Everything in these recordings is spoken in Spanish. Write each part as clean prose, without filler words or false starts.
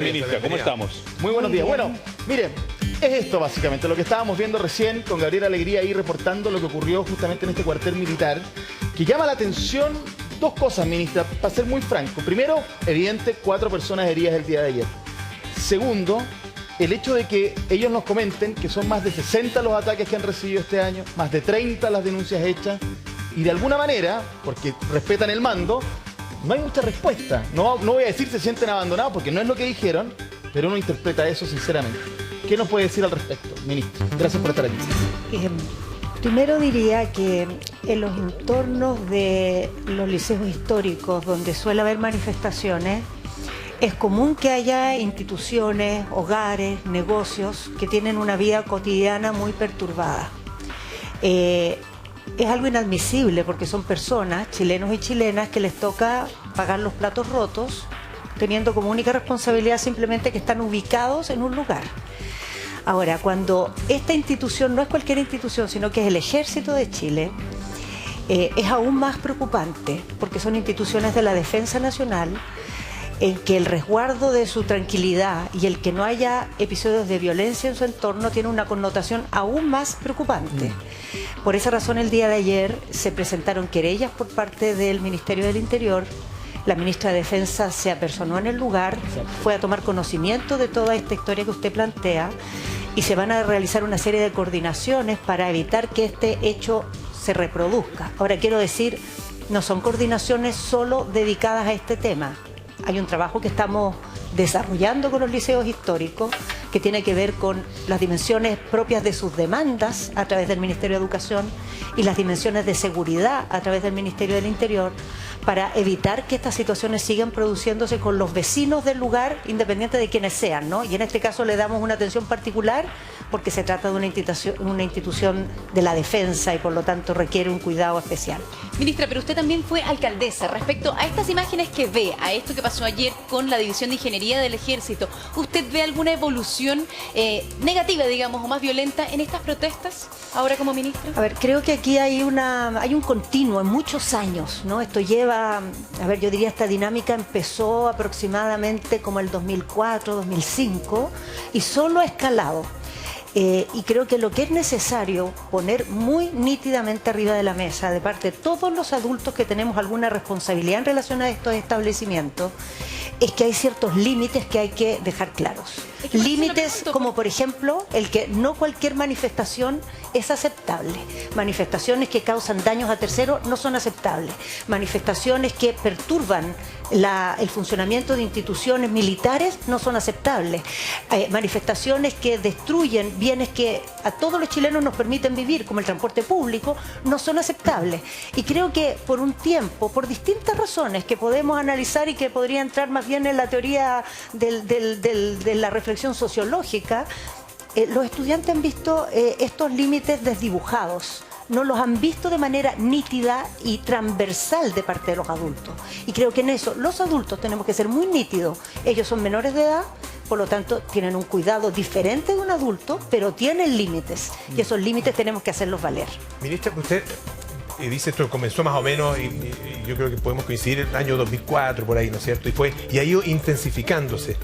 Ministra, ¿cómo estamos? Muy buenos días. Bueno, miren, es esto básicamente, lo que estábamos viendo recién con Gabriel Alegría ahí reportando lo que ocurrió justamente en este cuartel militar, que llama la atención dos cosas, ministra, para ser muy franco. Primero, evidente, 4 personas heridas el día de ayer. Segundo, el hecho de que ellos nos comenten que son más de 60 los ataques que han recibido este año, más de 30 las denuncias hechas, y de alguna manera, porque respetan el mando, no hay mucha respuesta. No voy a decir se sienten abandonados porque no es lo que dijeron, pero uno interpreta eso sinceramente. ¿Qué nos puede decir al respecto, ministro? Gracias por estar aquí. Primero diría que en los entornos de los liceos históricos donde suele haber manifestaciones, es común que haya instituciones, hogares, negocios que tienen una vida cotidiana muy perturbada. Es algo inadmisible porque son personas, chilenos y chilenas, que les toca pagar los platos rotos, teniendo como única responsabilidad simplemente que están ubicados en un lugar. Ahora, cuando esta institución no es cualquier institución, sino que es el Ejército de Chile, es aún más preocupante porque son instituciones de la Defensa Nacional, en que el resguardo de su tranquilidad y el que no haya episodios de violencia en su entorno tiene una connotación aún más preocupante. Por esa razón, el día de ayer se presentaron querellas por parte del Ministerio del Interior. La ministra de Defensa se apersonó en el lugar, fue a tomar conocimiento de toda esta historia que usted plantea y se van a realizar una serie de coordinaciones para evitar que este hecho se reproduzca. Ahora, quiero decir, no son coordinaciones solo dedicadas a este tema. Hay un trabajo que estamos desarrollando con los liceos históricos que tiene que ver con las dimensiones propias de sus demandas a través del Ministerio de Educación y las dimensiones de seguridad a través del Ministerio del Interior para evitar que estas situaciones sigan produciéndose con los vecinos del lugar, independiente de quienes sean, ¿no? Y en este caso le damos una atención particular porque se trata de una institución de la defensa y por lo tanto requiere un cuidado especial. Ministra, pero usted también fue alcaldesa. Respecto a estas imágenes que ve, a esto que pasó ayer con la División de Ingeniería del Ejército, ¿usted ve alguna evolución negativa, digamos, o más violenta en estas protestas ahora como ministra? A ver, creo que aquí hay un continuo en muchos años, ¿no? Esto lleva, a ver, yo diría esta dinámica empezó aproximadamente como el 2004, 2005 y solo ha escalado. Y creo que lo que es necesario poner muy nítidamente arriba de la mesa de parte de todos los adultos que tenemos alguna responsabilidad en relación a estos establecimientos es que hay ciertos límites que hay que dejar claros. Límites como por ejemplo el que no cualquier manifestación es aceptable. Manifestaciones que causan daños a terceros no son aceptables. Manifestaciones que perturban el funcionamiento de instituciones militares no son aceptables. Manifestaciones que destruyen bienes que a todos los chilenos nos permiten vivir, como el transporte público, no son aceptables. Y creo que por un tiempo, por distintas razones que podemos analizar y que podría entrar más bien en la teoría de la reflexión sociológica, los estudiantes han visto estos límites desdibujados. No los han visto de manera nítida y transversal de parte de los adultos. Y creo que en eso los adultos tenemos que ser muy nítidos. Ellos son menores de edad, por lo tanto tienen un cuidado diferente de un adulto, pero tienen límites. Y esos límites tenemos que hacerlos valer. Ministra, usted dice esto comenzó más o menos, y yo creo que podemos coincidir en el año 2004, por ahí, ¿no es cierto? Y ha ido intensificándose.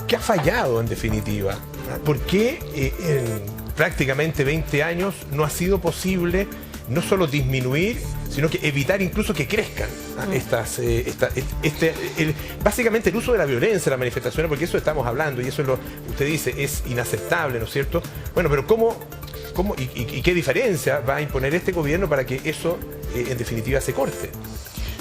¿Qué ha fallado en definitiva? ¿Por qué en prácticamente 20 años no ha sido posible no solo disminuir, sino que evitar incluso que crezcan básicamente el uso de la violencia, las manifestaciones, porque eso estamos hablando y eso es lo que usted dice, es inaceptable, ¿no es cierto? Bueno, pero ¿cómo y qué diferencia va a imponer este gobierno para que eso en definitiva se corte?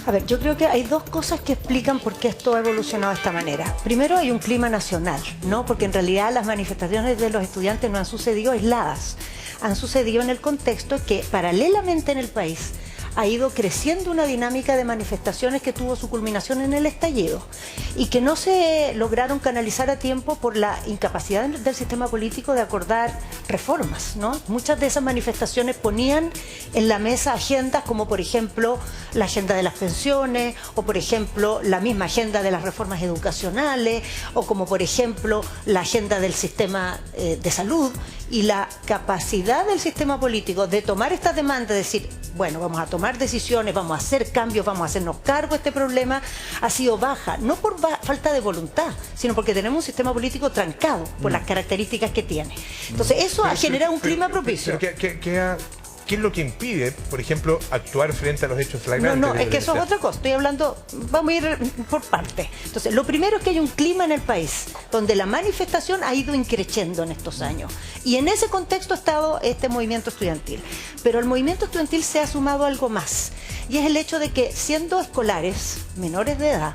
A ver, yo creo que hay dos cosas que explican por qué esto ha evolucionado de esta manera. Primero, hay un clima nacional, ¿no? Porque en realidad las manifestaciones de los estudiantes no han sucedido aisladas. Han sucedido en el contexto que paralelamente en el país ha ido creciendo una dinámica de manifestaciones que tuvo su culminación en el estallido y que no se lograron canalizar a tiempo por la incapacidad del sistema político de acordar reformas, ¿no? Muchas de esas manifestaciones ponían en la mesa agendas como por ejemplo la agenda de las pensiones o por ejemplo la misma agenda de las reformas educacionales o como por ejemplo la agenda del sistema de salud y la capacidad del sistema político de tomar estas demandas, de decir, bueno, vamos a tomar decisiones, vamos a hacer cambios, vamos a hacernos cargo de este problema, ha sido baja, no por falta de voluntad, sino porque tenemos un sistema político trancado por las características que tiene. Entonces eso ha generado un clima propicio. ¿Qué es lo que impide, por ejemplo, actuar frente a los hechos flagrantes? No, es que eso es otra cosa. Estoy hablando, vamos a ir por partes. Entonces, lo primero es que hay un clima en el país donde la manifestación ha ido increciendo en estos años. Y en ese contexto ha estado este movimiento estudiantil. Pero al movimiento estudiantil se ha sumado algo más. Y es el hecho de que, siendo escolares, menores de edad,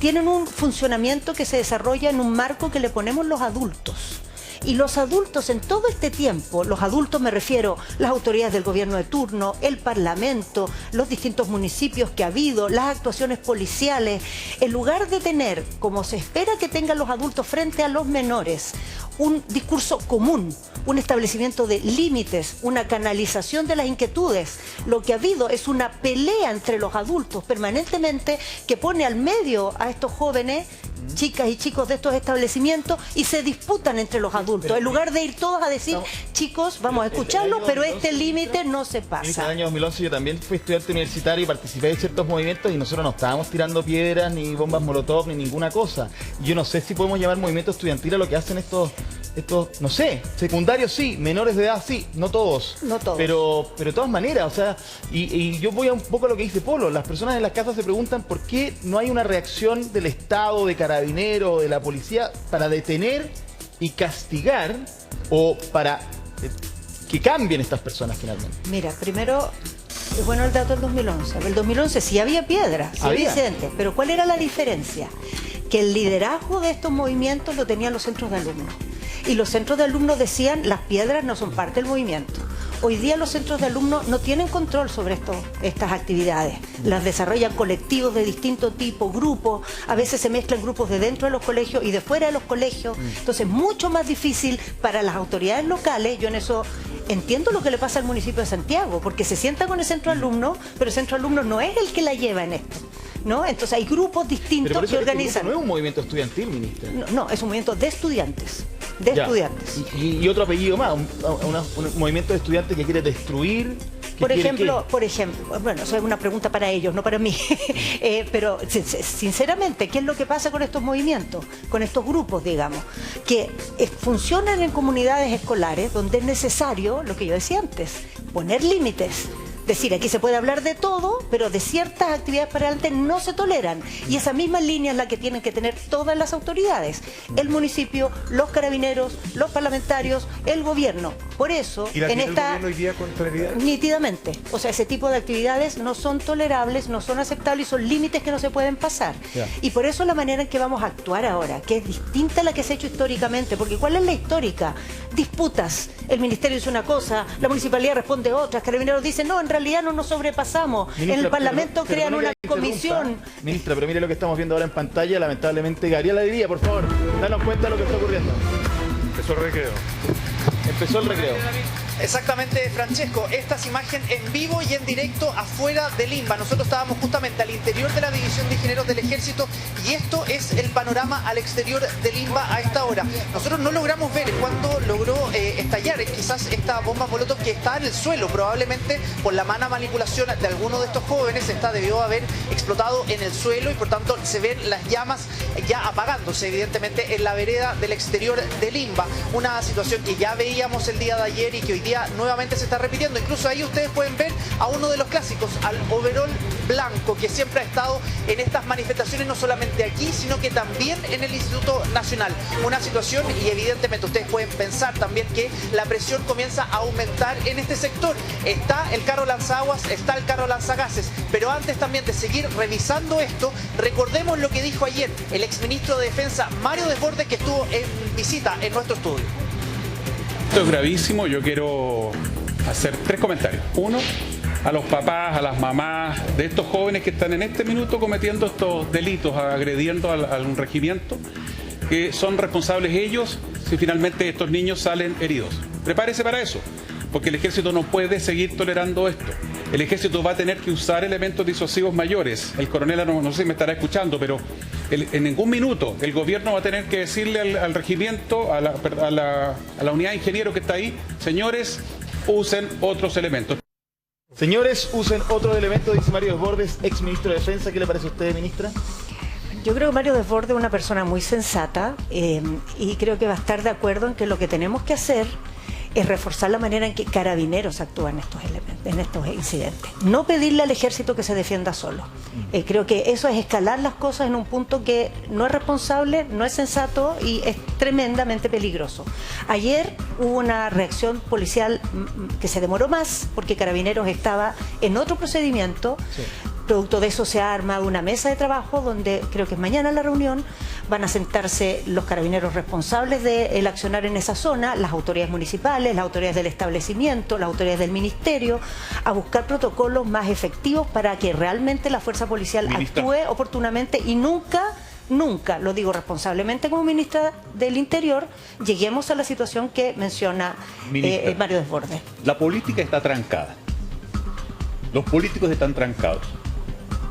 tienen un funcionamiento que se desarrolla en un marco que le ponemos los adultos. Y los adultos en todo este tiempo, los adultos me refiero, las autoridades del gobierno de turno, el parlamento, los distintos municipios que ha habido, las actuaciones policiales, en lugar de tener, como se espera que tengan los adultos frente a los menores, un discurso común, un establecimiento de límites, una canalización de las inquietudes, lo que ha habido es una pelea entre los adultos permanentemente que pone al medio a estos jóvenes, chicas y chicos de estos establecimientos, y se disputan entre los adultos, en lugar de ir todos a decir, chicos, vamos a escucharlos, pero este límite no se pasa. En el año 2011 yo también fui estudiante universitario y participé de ciertos movimientos y nosotros no estábamos tirando piedras, ni bombas molotov, ni ninguna cosa. Yo no sé si podemos llamar movimiento estudiantil a lo que hacen estos, no sé, secundarios sí, menores de edad sí, no todos. No todos. Pero de todas maneras, o sea, y yo voy a un poco a lo que dice Polo, las personas en las casas se preguntan por qué no hay una reacción del Estado, de Carabineros, de la policía, para detener y castigar o para que cambien estas personas finalmente. Mira, primero, es bueno el dato del 2011. En el 2011 sí había piedras, sí había incidentes, pero ¿cuál era la diferencia? Que el liderazgo de estos movimientos lo tenían los centros de alumnos. Y los centros de alumnos decían, las piedras no son parte del movimiento. Hoy día los centros de alumnos no tienen control sobre estas actividades. Las desarrollan colectivos de distinto tipo, grupos, a veces se mezclan grupos de dentro de los colegios y de fuera de los colegios. Entonces, mucho más difícil para las autoridades locales. Yo en eso entiendo lo que le pasa al municipio de Santiago, porque se sienta con el centro de alumnos, pero el centro de alumnos no es el que la lleva en esto, ¿no? Entonces hay grupos distintos que organizan. No es un movimiento estudiantil, ministra. No, es un movimiento de estudiantes. De estudiantes. Y otro apellido más, un movimiento de estudiantes que quiere destruir. Por ejemplo, bueno, eso es una pregunta para ellos, no para mí. Pero sinceramente, ¿qué es lo que pasa con estos movimientos, con estos grupos, digamos? Que funcionan en comunidades escolares donde es necesario, lo que yo decía antes, poner límites. Decir, aquí se puede hablar de todo, pero de ciertas actividades para adelante no se toleran. Y esa misma línea es la que tienen que tener todas las autoridades. El municipio, los carabineros, los parlamentarios, el gobierno. Por eso, ¿y la tiene el gobierno hoy día con claridad? Nítidamente. O sea, ese tipo de actividades no son tolerables, no son aceptables y son límites que no se pueden pasar. Y por eso la manera en que vamos a actuar ahora, que es distinta a la que se ha hecho históricamente. Porque ¿cuál es la histórica? Disputas. El ministerio dice una cosa, la municipalidad responde otra, carabineros dicen, no, en realidad no nos sobrepasamos. Ministra, en el Parlamento crean una comisión. Ministra, pero mire lo que estamos viendo ahora en pantalla. Lamentablemente, Gabriela Alegría, por favor, danos cuenta de lo que está ocurriendo. Empezó el recreo. Empezó el recreo. Exactamente, Francesco, estas imágenes en vivo y en directo afuera de Limba. Nosotros estábamos justamente al interior de la División de Ingenieros del Ejército y esto es el panorama al exterior de Limba a esta hora. Nosotros no logramos ver cuándo logró estallar quizás esta bomba molotov que está en el suelo, probablemente por la mala manipulación de alguno de estos jóvenes. Esta debió haber explotado en el suelo y por tanto se ven las llamas ya apagándose evidentemente en la vereda del exterior de Limba. Una situación que ya veíamos el día de ayer y que hoy día nuevamente se está repitiendo. Incluso ahí ustedes pueden ver a uno de los clásicos, al overol blanco, que siempre ha estado en estas manifestaciones, no solamente aquí, sino que también en el Instituto Nacional. Una situación, y evidentemente ustedes pueden pensar también que la presión comienza a aumentar en este sector. Está el carro lanzaguas, está el carro lanzagases, pero antes también de seguir revisando esto, recordemos lo que dijo ayer el exministro de Defensa, Mario Desbordes, que estuvo en visita en nuestro estudio. Esto es gravísimo, yo quiero hacer 3 comentarios. Uno, a los papás, a las mamás de estos jóvenes que están en este minuto cometiendo estos delitos, agrediendo a un regimiento, que son responsables ellos si finalmente estos niños salen heridos. Prepárese para eso, porque el ejército no puede seguir tolerando esto. el ejército va a tener que usar elementos disuasivos mayores. El coronel, no sé si me estará escuchando, pero en ningún minuto el gobierno va a tener que decirle al regimiento, a la unidad de ingenieros que está ahí, señores, usen otros elementos. Señores, usen otros elementos, dice Mario Desbordes, ex ministro de Defensa. ¿Qué le parece a usted, ministra? Yo creo que Mario Desbordes es una persona muy sensata y creo que va a estar de acuerdo en que lo que tenemos que hacer es reforzar la manera en que Carabineros actúa en estos elementos, en estos incidentes. No pedirle al ejército que se defienda solo. Creo que eso es escalar las cosas en un punto que no es responsable, no es sensato y es tremendamente peligroso. Ayer hubo una reacción policial que se demoró más porque Carabineros estaba en otro procedimiento. Sí. Producto de eso se ha armado una mesa de trabajo donde creo que es mañana la reunión, van a sentarse los carabineros responsables del accionar en esa zona, las autoridades municipales, las autoridades del establecimiento, las autoridades del ministerio, a buscar protocolos más efectivos para que realmente la fuerza policial actúe oportunamente y nunca, lo digo responsablemente como ministra del Interior, lleguemos a la situación que menciona Mario Desbordes. La política está trancada, los políticos están trancados.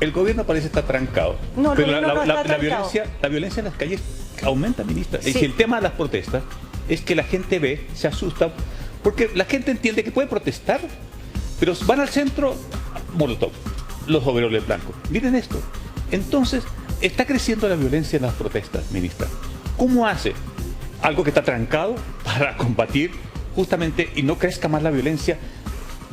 El gobierno parece estar trancado, no, pero la violencia en las calles aumenta, ministra. Sí. Es que el tema de las protestas es que la gente ve, se asusta, porque la gente entiende que puede protestar, pero van al centro, Molotov, los overoles blancos. Miren esto. Entonces, está creciendo la violencia en las protestas, ministra. ¿Cómo hace algo que está trancado para combatir justamente y no crezca más la violencia?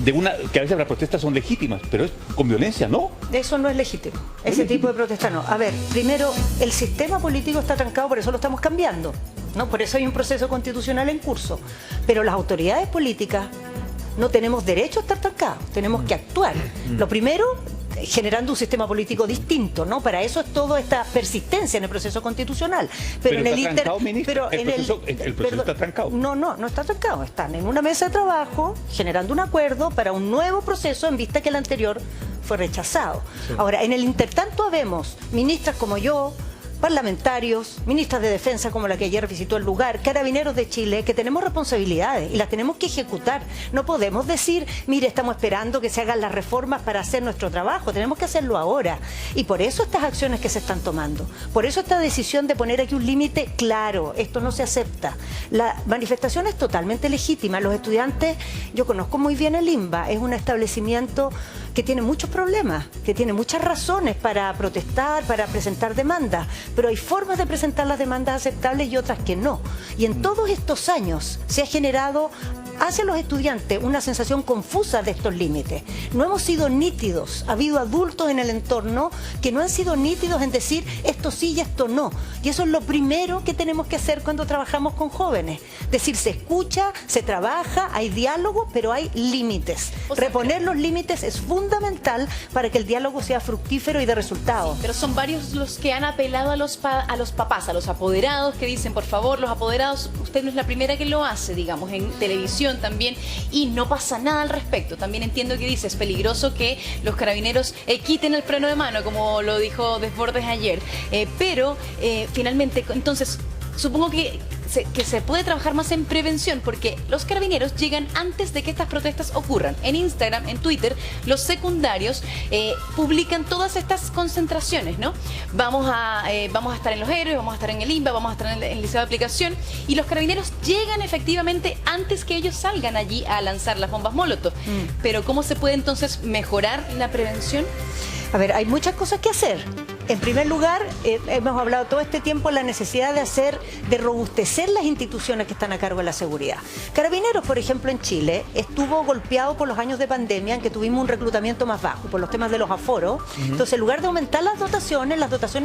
Que a veces las protestas son legítimas, pero es con violencia, ¿no? Eso no es legítimo, ese tipo de protesta no. A ver, primero, el sistema político está trancado, por eso lo estamos cambiando, ¿no? Por eso hay un proceso constitucional en curso. Pero las autoridades políticas no tenemos derecho a estar trancados, tenemos que actuar. Lo primero, generando un sistema político distinto, ¿no? Para eso es toda esta persistencia en el proceso constitucional. Pero en el proceso está trancado. No está trancado. Están en una mesa de trabajo generando un acuerdo para un nuevo proceso en vista que el anterior fue rechazado. Sí. Ahora, en el intertanto habemos ministras como yo, parlamentarios, ministras de defensa como la que ayer visitó el lugar, carabineros de Chile, que tenemos responsabilidades y las tenemos que ejecutar. No podemos decir, mire, estamos esperando que se hagan las reformas para hacer nuestro trabajo, tenemos que hacerlo ahora. Y por eso estas acciones que se están tomando, por eso esta decisión de poner aquí un límite claro, esto no se acepta. La manifestación es totalmente legítima, los estudiantes, yo conozco muy bien el INBA, es un establecimiento que tiene muchos problemas, que tiene muchas razones para protestar, para presentar demandas, pero hay formas de presentar las demandas aceptables y otras que no. Y en todos estos años se ha generado hacia los estudiantes una sensación confusa de estos límites. No hemos sido nítidos, ha habido adultos en el entorno que no han sido nítidos en decir esto sí y esto no. Y eso es lo primero que tenemos que hacer cuando trabajamos con jóvenes. Decir, se escucha, se trabaja, hay diálogo, pero hay límites. Reponer los límites es fundamental para que el diálogo sea fructífero y de resultados. Sí, pero son varios los que han apelado a los papás, a los apoderados, que dicen, por favor, los apoderados, usted no es la primera que lo hace, digamos, en televisión también, y no pasa nada al respecto. También entiendo que dice, es peligroso que los carabineros quiten el freno de mano, como lo dijo Desbordes ayer, pero finalmente, entonces, supongo que se puede trabajar más en prevención, porque los carabineros llegan antes de que estas protestas ocurran. En Instagram, en Twitter, los secundarios publican todas estas concentraciones, ¿no? Vamos a estar en Los Héroes, vamos a estar en el INBA, vamos a estar en el Liceo de Aplicación, y los carabineros llegan efectivamente antes que ellos salgan allí a lanzar las bombas Molotov. Pero ¿cómo se puede entonces mejorar la prevención? A ver, hay muchas cosas que hacer. En primer lugar, hemos hablado todo este tiempo de la necesidad de robustecer las instituciones que están a cargo de la seguridad. Carabineros, por ejemplo, en Chile, estuvo golpeado por los años de pandemia en que tuvimos un reclutamiento más bajo, por los temas de los aforos. Entonces, en lugar de aumentar las dotaciones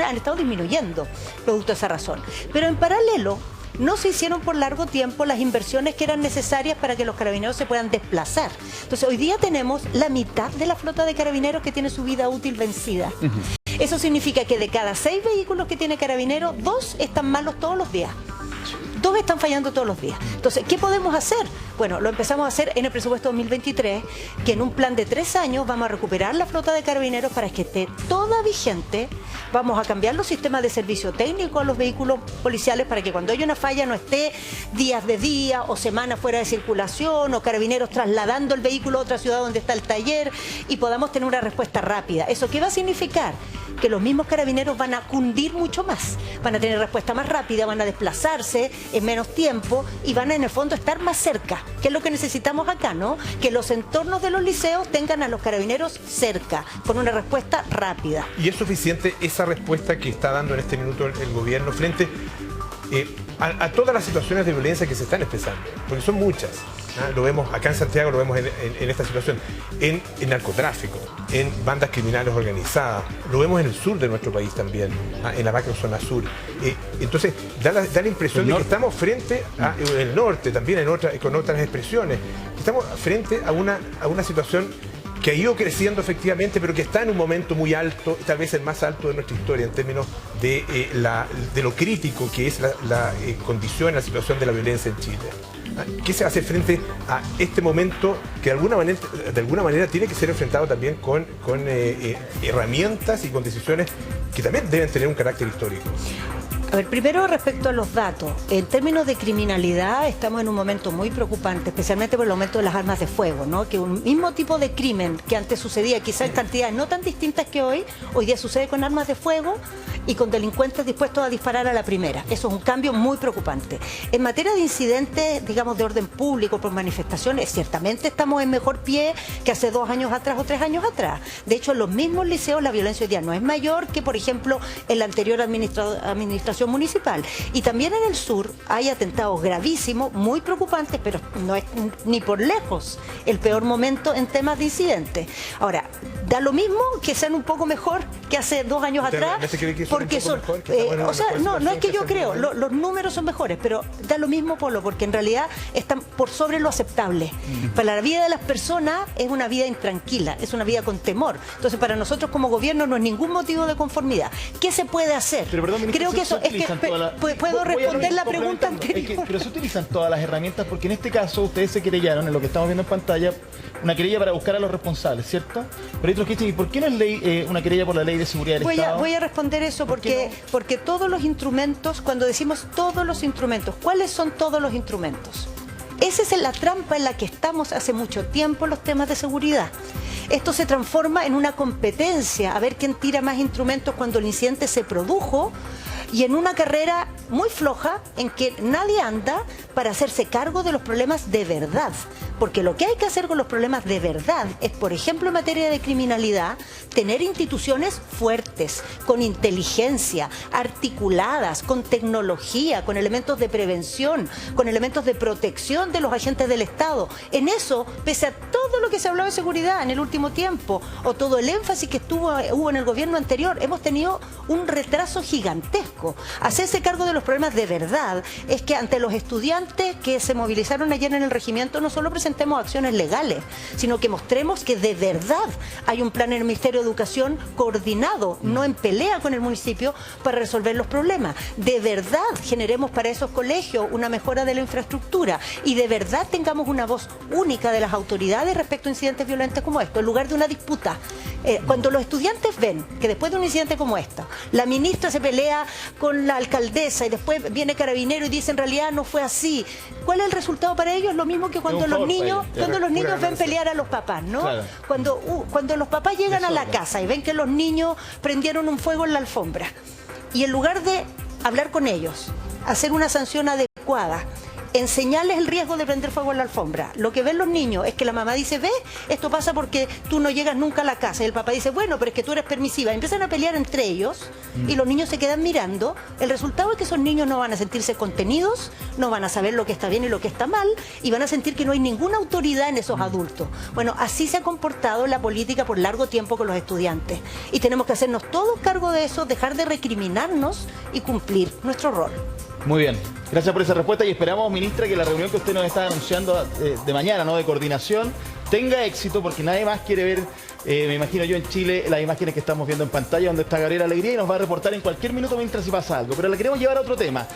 han estado disminuyendo, producto de esa razón. Pero en paralelo, no se hicieron por largo tiempo las inversiones que eran necesarias para que los carabineros se puedan desplazar. Entonces, hoy día tenemos la mitad de la flota de carabineros que tiene su vida útil vencida. Eso significa que de cada 6 vehículos que tiene Carabineros, 2 están malos todos los días. 2 están fallando todos los días. Entonces, ¿qué podemos hacer? Bueno, lo empezamos a hacer en el presupuesto 2023, que en un plan de 3 años vamos a recuperar la flota de carabineros para que esté toda vigente. Vamos a cambiar los sistemas de servicio técnico a los vehículos policiales para que cuando haya una falla no esté días de día o semanas fuera de circulación o carabineros trasladando el vehículo a otra ciudad donde está el taller y podamos tener una respuesta rápida. ¿Eso qué va a significar? Que los mismos carabineros van a cundir mucho más, van a tener respuesta más rápida, van a desplazarse en menos tiempo y van a en el fondo estar más cerca, que es lo que necesitamos acá, ¿no? Que los entornos de los liceos tengan a los carabineros cerca, con una respuesta rápida. ¿Y es suficiente esa respuesta que está dando en este minuto el gobierno frente a todas las situaciones de violencia que se están expresando? Porque son muchas. Lo vemos acá en Santiago, lo vemos en esta situación, en narcotráfico, en bandas criminales organizadas, lo vemos en el sur de nuestro país también, en la macrozona sur. Entonces, da la impresión de que estamos frente a el norte, también con otras expresiones, estamos frente a una situación que ha ido creciendo efectivamente, pero que está en un momento muy alto, tal vez el más alto de nuestra historia en términos de lo crítico que es la condición, la situación de la violencia en Chile. ¿Qué se hace frente a este momento que de alguna manera tiene que ser enfrentado también con herramientas y con decisiones que también deben tener un carácter histórico? A ver, primero respecto a los datos, en términos de criminalidad estamos en un momento muy preocupante, especialmente por el aumento de las armas de fuego, ¿no? Que un mismo tipo de crimen que antes sucedía, quizás en cantidades no tan distintas que hoy día sucede con armas de fuego y con delincuentes dispuestos a disparar a la primera. Eso es un cambio muy preocupante. En materia de incidentes, digamos, de orden público por manifestaciones, ciertamente estamos en mejor pie que hace 2 años atrás o 3 años atrás. De hecho, en los mismos liceos la violencia hoy día no es mayor que, por ejemplo, en la anterior administración municipal. Y también en el sur hay atentados gravísimos, muy preocupantes, pero no es ni por lejos el peor momento en temas de incidentes. Ahora, da lo mismo que sean un poco mejor que hace 2 años atrás, porque son, o sea, no es que yo creo, los números son mejores, pero da lo mismo, Polo, porque en realidad están por sobre lo aceptable. Para la vida de las personas es una vida intranquila, es una vida con temor. Entonces, para nosotros como gobierno no es ningún motivo de conformidad. ¿Qué se puede hacer? Pero, perdón, ministra, creo que eso es que puedo responder la pregunta anterior. Pero se utilizan todas las herramientas, porque en este caso ustedes se querellaron, en lo que estamos viendo en pantalla, una querella para buscar a los responsables, ¿cierto? Pero hay otros que dicen, ¿y por qué no es una querella por la Ley de Seguridad del Estado? Voy a responder eso porque todos los instrumentos, cuando decimos todos los instrumentos, ¿cuáles son todos los instrumentos? Esa es la trampa en la que estamos hace mucho tiempo en los temas de seguridad. Esto se transforma en una competencia, a ver quién tira más instrumentos cuando el incidente se produjo, y en una carrera muy floja en que nadie anda para hacerse cargo de los problemas de verdad. Porque lo que hay que hacer con los problemas de verdad es, por ejemplo, en materia de criminalidad, tener instituciones fuertes, con inteligencia, articuladas, con tecnología, con elementos de prevención, con elementos de protección de los agentes del Estado. En eso, pese a todo lo que se habló de seguridad en el último tiempo, o todo el énfasis que hubo en el gobierno anterior, hemos tenido un retraso gigantesco. Hacerse cargo de los problemas de verdad es que ante los estudiantes que se movilizaron ayer en el regimiento no solo presentemos acciones legales, sino que mostremos que de verdad hay un plan en el Ministerio de Educación coordinado, no en pelea con el municipio, para resolver los problemas. De verdad generemos para esos colegios una mejora de la infraestructura y de verdad tengamos una voz única de las autoridades respecto a incidentes violentos como estos, en lugar de una disputa. Cuando los estudiantes ven que después de un incidente como esta, la ministra se pelea con la alcaldesa y después viene Carabinero y dice en realidad no fue así, ¿cuál es el resultado para ellos? Lo mismo que cuando los niños ven pelear a los papás, ¿no? Claro. Cuando los papás llegan a la casa y ven que los niños prendieron un fuego en la alfombra y en lugar de hablar con ellos, hacer una sanción adecuada, enseñarles el riesgo de prender fuego en la alfombra, lo que ven los niños es que la mamá dice, ve, esto pasa porque tú no llegas nunca a la casa, y el papá dice, bueno, pero es que tú eres permisiva, empiezan a pelear entre ellos y los niños se quedan mirando. El resultado es que esos niños no van a sentirse contenidos, no van a saber lo que está bien y lo que está mal, y van a sentir que no hay ninguna autoridad en esos adultos. Bueno, así se ha comportado la política por largo tiempo con los estudiantes, y tenemos que hacernos todos cargo de eso, dejar de recriminarnos y cumplir nuestro rol. Muy bien, gracias por esa respuesta y esperamos, ministra, que la reunión que usted nos está anunciando de mañana, ¿no?, de coordinación, tenga éxito, porque nadie más quiere ver, me imagino yo en Chile, las imágenes que estamos viendo en pantalla, donde está Gabriela Alegría y nos va a reportar en cualquier minuto mientras si pasa algo. Pero le queremos llevar a otro tema.